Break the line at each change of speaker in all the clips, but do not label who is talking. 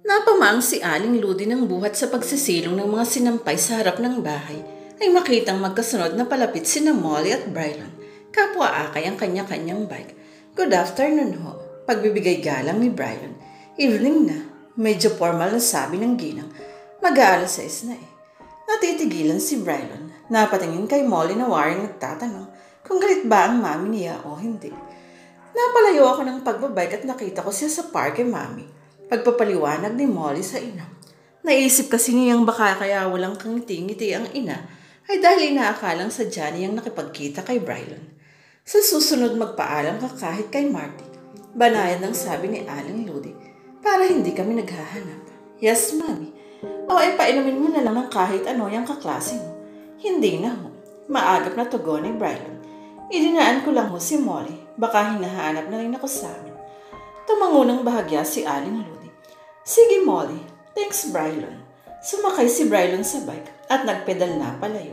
Napamaang si Aling Ludi ng buhat sa pagsisilong ng mga sinampay sa harap ng bahay ay makitang magkasunod na palapit sina Molly at Brylon. Kapwa akay ang kanya-kanyang bike. Good afternoon ho. Pagbibigay galang ni Brylon. Evening na. Medyo formal na sabi ng ginang. Mag-aalas 6 na eh. Natitigilan si Brylon. Napatingin kay Molly na waring nagtatanong kung galit ba ang mami niya o hindi. Napalayo ako ng pagbabike at nakita ko siya sa parke, mami. Pagpapaliwanag ni Molly sa ina. Naisip kasi niyang baka kaya walang kangiti-ngiti ang ina ay dahil inaakalang sadya niyang nakipagkita kay Brylon. Sa susunod magpaalam ka kahit kay Marty. Banayan ng sabi ni Aling Ludi para hindi kami naghahanap. Yes, mami. O ay painumin mo na lang ng kahit ano yung kaklase mo. Hindi na ho. Maagap na tugon ni Brylon. Idinaan ko lang ho si Molly. Baka hinahanap na rin ako sa amin. Tumangunang bahagya si Aling Ludi. Sige Molly, thanks Brylon. Sumakay si Brylon sa bike at nagpedal na palayo.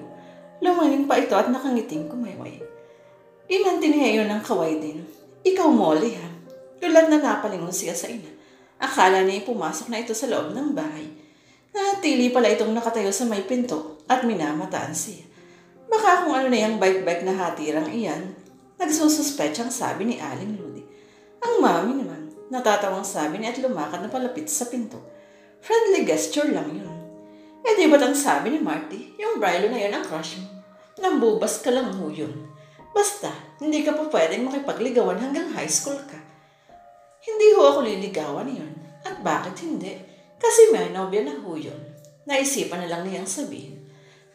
Lumaling pa ito at nakangiting kumayway. Inanti niya yun ng kaway din. Ikaw Molly ha. Tulad na napalingon siya sa ina. Akala niya pumasok na ito sa loob ng bahay. Natili pala itong nakatayo sa may pinto at minamataan siya. Baka kung ano na yung bike-bike na hatirang iyan, nagsususpetsang sabi ni Aling Ludi. Ang mami naman. Natatawang sabi niya at lumakad na palapit sa pinto. Friendly gesture lang yun. Eh di ba't ang sabi ni Marty, yung Brylon na yun ang crush mo? Nambubas ka lang ho yun. Basta, hindi ka pa pwedeng makipagligawan hanggang high school ka. Hindi ho ako liligawan yun. At bakit hindi? Kasi may nobya na ho yun. Naisipan na lang niyang sabihin.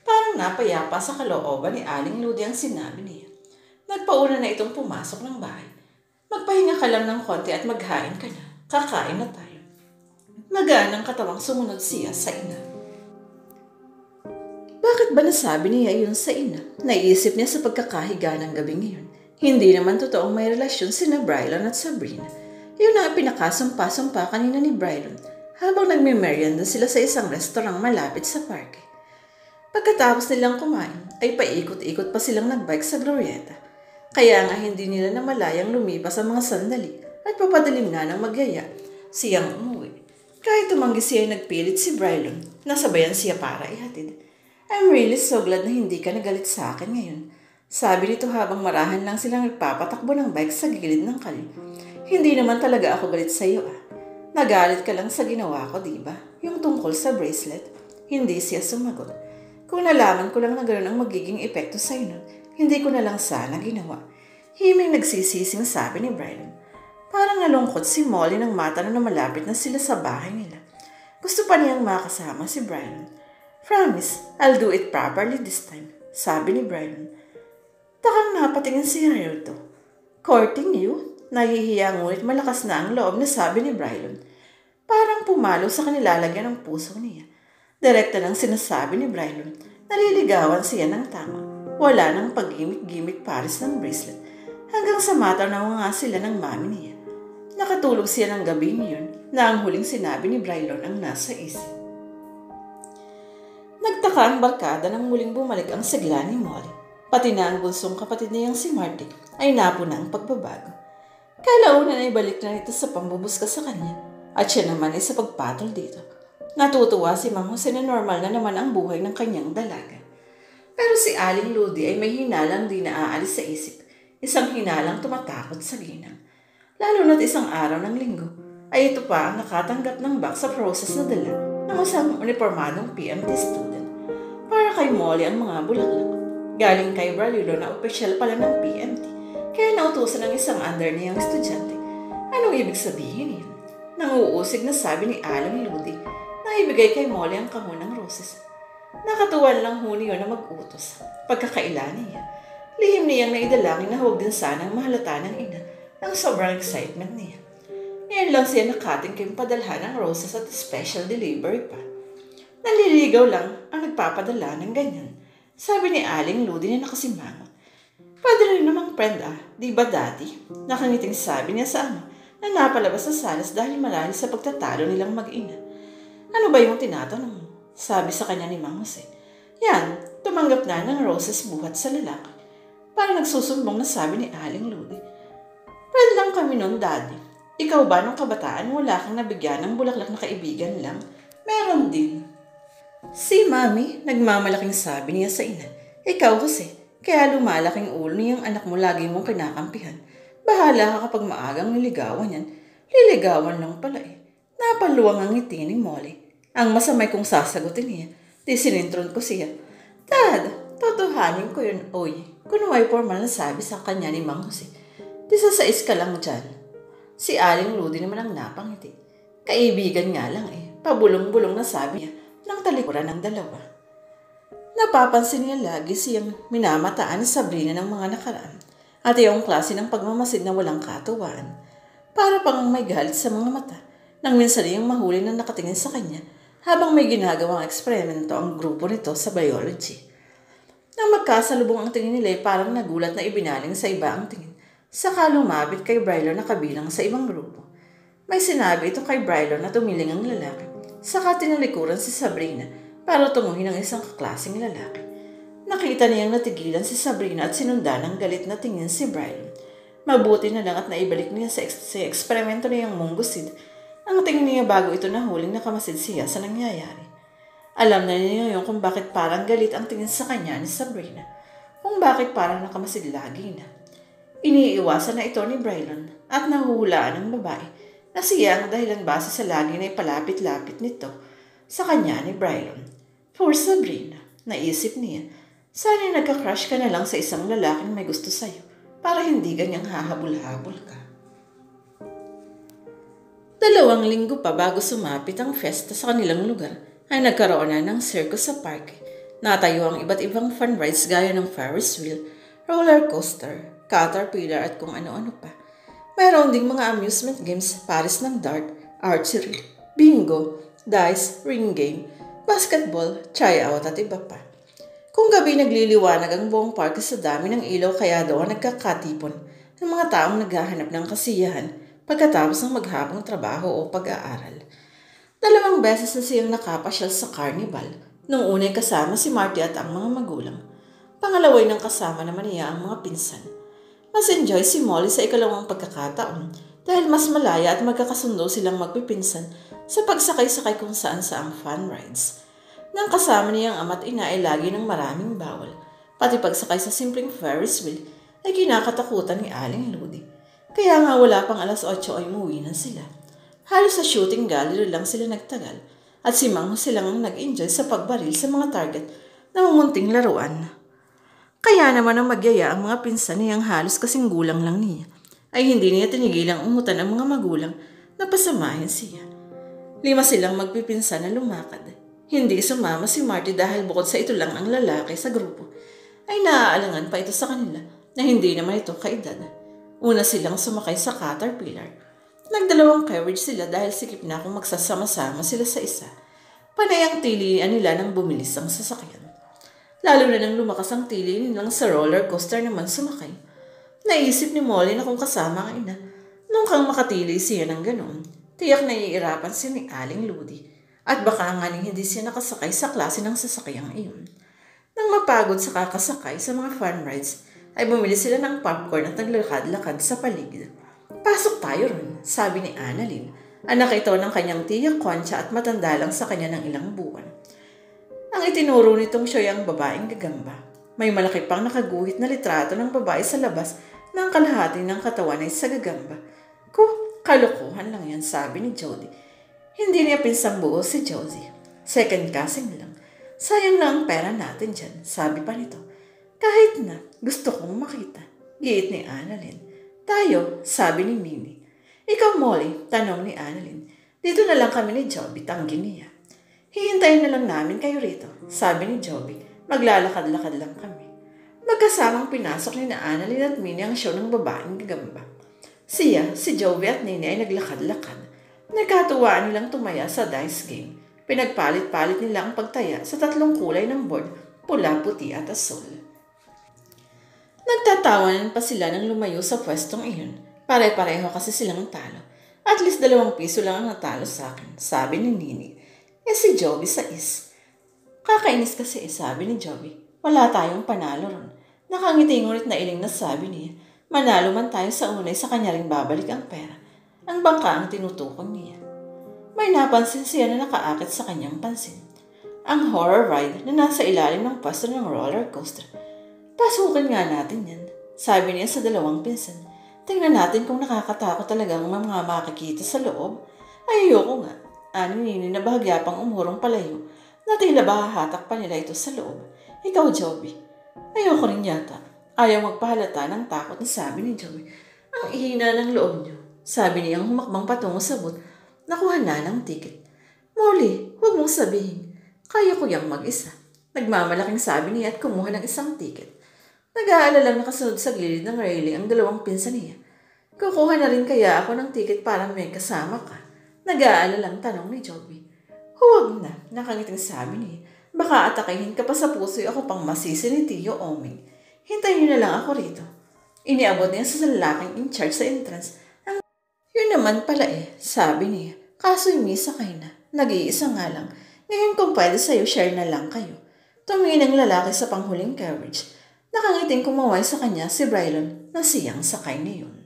Parang napayapa sa kalooban ni Aling Ludi ang sinabi niya. Nagpauna na itong pumasok ng bahay. Magpahinga ka lang ng konti at maghain ka na. Kakain na tayo. Magaan ang katawang sumunod siya sa ina. Bakit ba nasabi niya yun sa ina? Naisip niya sa pagkakahiga ng gabing iyon. Hindi naman totoong may relasyon sina Brylon at Sabrina. Yun ang pinakasumpa-sumpa kanina ni Brylon habang nagme-merienda sila sa isang restaurant malapit sa parke. Pagkatapos nilang kumain, ay paikot-ikot pa silang nagbike sa Glorieta. Kaya nga hindi nila namalayang lumipas ang mga sandali at papadilim na ng magyaya siyang umuwi. Kahit tumanggi siya ay nagpilit si Brylon, nasabayan siya para ihatid. I'm really so glad na hindi ka nagalit sa akin ngayon. Sabi nito habang marahan lang silang nagpapatakbo ng bike sa gilid ng kalye. Hindi naman talaga ako galit sa iyo ah. Nagalit ka lang sa ginawa ko, diba? Yung tungkol sa bracelet. Hindi siya sumagot. Kung nalaman ko lang na gano'n ang magiging epekto sa nun, hindi ko na lang sana ginawa. Himing nagsisising sabi ni Brylon. Parang nalungkot si Molly nang matanong na malapit na sila sa bahay nila. Gusto pa niyang makasama si Brylon. Promise, I'll do it properly this time, sabi ni Brylon. Takang napatingin si Harold. Courting you? Nahihiya ngunit malakas na ang loob na sabi ni Brylon. Parang pumalo sa kanilalagyan ng puso niya. Direkta lang sinasabi ni Brylon. Naliligawan siya ng tama. Wala nang pag-gimik-gimik pares ng bracelet. Hanggang sa matanaw nga sila ng mami niya. Nakatulog siya ng gabi niyon na ang huling sinabi ni Brylon ang nasa isip. Nagtaka ang barkada nang muling bumalik ang sigla ni Molly. Pati na ang bunsong kapatid niyang si Marty ay napuna ang pagbabago. Kalaunan ay balik na nito sa pambubuska sa kanya at siya naman ay sa pagpatol dito. Natutuwa si Mang Jose na normal na naman ang buhay ng kanyang dalaga. Pero si Aling Ludi ay may hinalang di naaalis sa isip. Isang hinalang tumatakot sa ginang. Lalo na't isang araw ng linggo ay ito pa ang nakatanggap ng box sa process na dala ng isang uniformadong PMT student. Para kay Molly ang mga bulaklak. Galing kay Brylon na opisyal pala ng PMT. Kaya nautusan ng isang under niyang estudyante. Anong ibig sabihin yun? Nanguusig na sabi ni Aling Ludi na ibigay kay Molly ang kahon ng roses. Nakatuwan lang ho niyo na mag-utos. Pagkakaila niya, lihim niyang naidalangin na huwag din sanang mahalata ng ina ng sobrang excitement niya. Ngayon lang siya nakating kayong padalhan ng roses at special delivery pa. Naliligaw lang ang nagpapadala ng ganyan. Sabi ni Aling Ludi na nakasimangot. Pwede rin namang friend di ba dati? Nakangiting sabi niya sa ama na napalabas sa salas dahil marahil sa pagtatalo nilang mag-ina. Ano ba yung tinatanong mo? Sabi sa kanya ni Mang Jose. Yan, tumanggap na ng roses buhat sa lalaki. Parang nagsusumbong na sabi ni Aling Ludi. Friend lang kami nun, Daddy. Ikaw ba nung kabataan wala kang nabigyan ng bulaklak na kaibigan lang? Meron din. Si Mami, nagmamalaking sabi niya sa ina. Ikaw kasi, kaya lumalaking ulo niyang anak mo lagi mong kinakampihan. Bahala ka kapag maagang niligawan yan. Liligawan lang pala eh. Napaluwang ang ngiti ni Molly. Ang masamay kong sasagutin niya. Di sinintron ko siya. Dad, totohanin ko yun, oy. Kunway formal na sabi sa kanya ni Mang Jose. Di sa sais ka lang dyan. Si Aling Rudy naman ang napangiti. Kaibigan nga lang eh. Pabulong-bulong na sabi niya nang talikuran ng dalawa. Napapansin niya lagi siyang minamataan ni Sabrina ng mga nakaraan at yung klase ng pagmamasid na walang katuwaan. Para pang may galit sa mga mata nang minsan niyang mahuli na nakatingin sa kanya habang may ginagawang eksperimento ang grupo nito sa biology. Nang magkasalubong ang tingin nila ay parang nagulat na ibinaling sa iba ang tingin. Saka lumapit kay Brylar na kabilang sa ibang grupo. May sinabi ito kay Brylar na tumiling ang lalaki. Saka tinalikuran si Sabrina para tunguhin ang isang kaklaseng lalaki. Nakita niyang natigilan si Sabrina at sinundan ng galit na tingin si Brylar. Mabuti na lang at naibalik niya sa eksperimento niyang munggusid ang tingin niya bago ito nahuling nakamasid siya sa nangyayari. Alam na niya yun kung bakit parang galit ang tingin sa kanya ni Sabrina. Kung bakit parang nakamasid lagi na. Iniiwasan na ito ni Brylan at nahuhulaan ng babae na siya ang dahilan base sa lagi na ipalapit-lapit nito sa kanya ni Brylan. For Sabrina, naisip niya, sana nagka-crush ka na lang sa isang lalaking may gusto sa'yo para hindi ganyang hahabol-habol ka. 2 linggo pa bago sumapit ang festa sa kanilang lugar ay nagkaroon na ng circus sa parke. Natayo ang iba't ibang fun rides gaya ng Ferris wheel, roller coaster, caterpillar at kung ano-ano pa. Mayroon ding mga amusement games, pares ng dart, archery, bingo, dice, ring game, basketball, tryout at iba pa. Kung gabi nagliliwanag ang buong parke sa dami ng ilaw kaya daw nagkakatipon ng mga taong naghahanap ng kasiyahan pagkatapos ng maghapong trabaho o pag-aaral. 2 beses na siyang nakapasyal sa carnival. Nung una'y kasama si Marty at ang mga magulang. Pangalaway nang kasama naman niya ang mga pinsan. Mas enjoy si Molly sa ikalawang pagkakataon dahil mas malaya at magkakasundo silang magpipinsan sa pagsakay-sakay kung saan-saang fun rides. Nang kasama niyang ama't ina ay lagi ng maraming bawal. Pati pagsakay sa simpleng Ferris wheel ay kinakatakutan ni Aling Ludi. Kaya nga wala pang alas 8 ay umuwi na sila. Halos sa shooting gallery lang sila nagtagal at si Mang Jose lang ang nag-enjoy sa pagbaril sa mga target na mumunting laruan. Kaya naman ang magyaya ang mga pinsan niyang halos kasing gulang lang niya, ay hindi niya tinigilang umutan ang mga magulang na pasamahin siya. 5 silang magpipinsan na lumakad. Hindi sumama si Marty dahil bukod sa ito lang ang lalaki sa grupo, ay naaalangan pa ito sa kanila na hindi naman ito kaedad. Una silang sumakay sa caterpillar. Nagdalawang carriage sila dahil sikip na kung magsasama-sama sila sa isa. Panay ang tilian nila nang bumilis ang sasakyan. Lalo na nang lumakas ang tili nilang sa roller coaster naman sumakay. Naisip ni Molly na kung kasama ang ina, nung kang makatili siya ng ganoon, tiyak na iirapan siya ni Aling Ludi at baka nga hindi siya nakasakay sa klase ng sasakyang iyon. Nang mapagod sa kakasakay sa mga fun rides, ay bumili sila ng popcorn at naglakad-lakad sa paligid. Pasok tayo ron, sabi ni Annalyn. Anak ito ng kanyang tiya Concha at matanda lang sa kanya ng ilang buwan. Ang itinuro nitong siya ang babaeng gagamba. May malaki pang nakaguhit na litrato ng babae sa labas ng kalahati ng katawan ay sa gagamba. Kalokohan lang yan, sabi ni Jody. Hindi niya pinsang buo si Josie. Second cousin lang. Sayang lang ang pera natin dyan, sabi pa nito. Kahit na, gusto kong makita. Giit ni Annalyn. Tayo, sabi ni Mimi. Ikaw, Molly, tanong ni Annalyn. Dito na lang kami ni Joby, tanggi niya. Hihintayin na lang namin kayo rito, sabi ni Joby. Maglalakad-lakad lang kami. Magkasamang pinasok ni na Annalyn at Minnie ang show ng babaeng gagamba. Siya, si Joby at Nini ay naglakad-lakad. Nagkatuwaan nilang tumaya sa dice game. Pinagpalit-palit nila ang pagtaya sa 3 kulay ng board, pula, puti at asul. Nagtatawanan pa sila nang lumayo sa pwestong iyon. Pare-pareho kasi silang talo. At least 2 piso lang ang natalo sa akin, sabi ni Nini. Si Joby sa is. Kakainis kasi sabi ni Joby. Wala tayong panalo ron. Nakangiti ngunit na iling na sabi niya. Manalo man tayo sa unay sa kanya ring babalik ang pera. Ang bangka ang tinutukoy niya. May napansin siya na nakaakit sa kanyang pansin. Ang horror ride na nasa ilalim ng pwesto ng roller coaster. Pasukin nga natin yan, sabi niya sa dalawang pinsan. Tingnan natin kung nakakatakot talagang mga makikita sa loob. Ay, ayoko nga. Ani Nini na bahagya pang umurong palayo na tila ba hahatak pa nila ito sa loob. Ikaw, Joby. Ayoko rin yata. Ayaw magpahalata ng takot na sabi ni Joby. Ang ihina ng loob niyo, sabi niyang humakbang patungo sa booth. Nakuha na ng ticket. Molly, huwag mong sabihin. Kaya ko yang mag-isa. Nagmamalaking sabi niya at kumuha ng isang ticket. Nag-aalalang nakasunod sa gilid ng railing ang dalawang pinsan niya. Kukuha na rin kaya ako ng ticket para may kasama ka? Nag-aalalang tanong ni Joby. Huwag na, nakangiting sabi niya. Baka atakihin ka pa sa puso ako pang masisi ni Tio Oming. Hintayin niyo na lang ako rito. Iniabot niya sa lalaking in charge sa entrance. Yun naman pala sabi niya. Kaso'y misa kayo na. Nag-iisa nga lang. Ngayon kung pwede sa'yo, share na lang kayo. Tumingin ang lalaki sa panghuling carriage. Nakangiting kumaway sa kanya si Brylon na siyang sakay niyon.